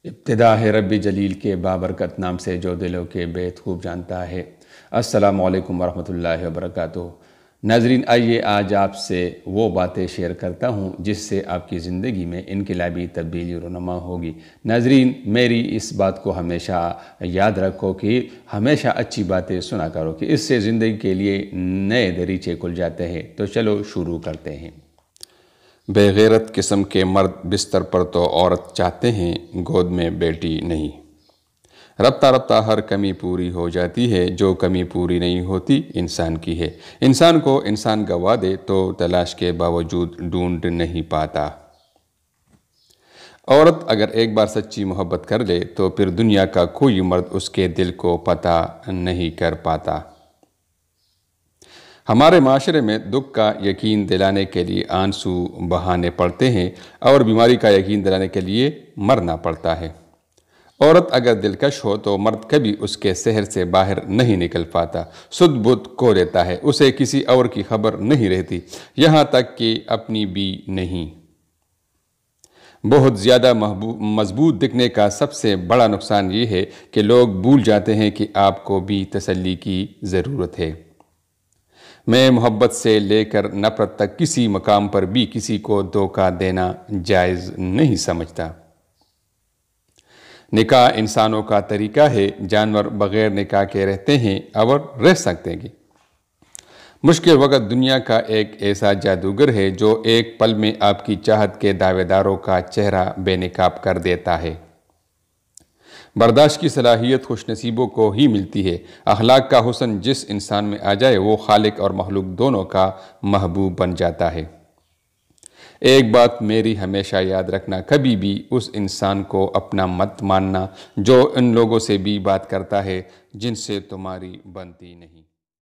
ابتدا ہے رب جلیل کے بابرکت نام سے جو دلوں کے بیت خوب جانتا ہے۔ السلام علیکم ورحمۃ اللہ وبرکاتہ۔ ناظرین، آئیے آج آپ سے وہ باتیں شیئر کرتا ہوں جس سے آپ کی زندگی میں انقلابی تبدیلی رونما ہوگی۔ ناظرین، میری اس بات کو ہمیشہ یاد رکھو کہ ہمیشہ اچھی باتیں سنا کرو کہ اس سے زندگی کے لیے نئے دریچے کھل جاتے ہیں۔ تو چلو شروع کرتے ہیں۔ بے غیرت قسم کے مرد بستر پر تو عورت چاہتے ہیں، گود میں بیٹی نہیں۔ رفتہ رفتہ ہر کمی پوری ہو جاتی ہے، جو کمی پوری نہیں ہوتی انسان کی ہے۔ انسان کو انسان گوا دے تو تلاش کے باوجود ڈھونڈ نہیں پاتا۔ عورت اگر ایک بار سچی محبت کر لے تو پھر دنیا کا کوئی مرد اس کے دل کو پتہ نہیں کر پاتا۔ ہمارے معاشرے میں دکھ کا یقین دلانے کے لیے آنسو بہانے پڑتے ہیں اور بیماری کا یقین دلانے کے لیے مرنا پڑتا ہے۔ عورت اگر دلکش ہو تو مرد کبھی اس کے سحر سے باہر نہیں نکل پاتا، سدھ بدھ کھو دیتا ہے، اسے کسی اور کی خبر نہیں رہتی، یہاں تک کہ اپنی بھی نہیں۔ بہت زیادہ مضبوط دکھنے کا سب سے بڑا نقصان یہ ہے کہ لوگ بھول جاتے ہیں کہ آپ کو بھی تسلی کی ضرورت ہے۔ میں محبت سے لے کر نفرت تک کسی مقام پر بھی کسی کو دھوکہ دینا جائز نہیں سمجھتا۔ نکاح انسانوں کا طریقہ ہے، جانور بغیر نکاح کے رہتے ہیں اور رہ سکتے ہیں۔ مشکل وقت دنیا کا ایک ایسا جادوگر ہے جو ایک پل میں آپ کی چاہت کے دعوے داروں کا چہرہ بے نقاب کر دیتا ہے۔ برداشت کی صلاحیت خوش نصیبوں کو ہی ملتی ہے۔ اخلاق کا حسن جس انسان میں آ جائے وہ خالق اور مخلوق دونوں کا محبوب بن جاتا ہے۔ ایک بات میری ہمیشہ یاد رکھنا، کبھی بھی اس انسان کو اپنا مت ماننا جو ان لوگوں سے بھی بات کرتا ہے جن سے تمہاری بنتی نہیں۔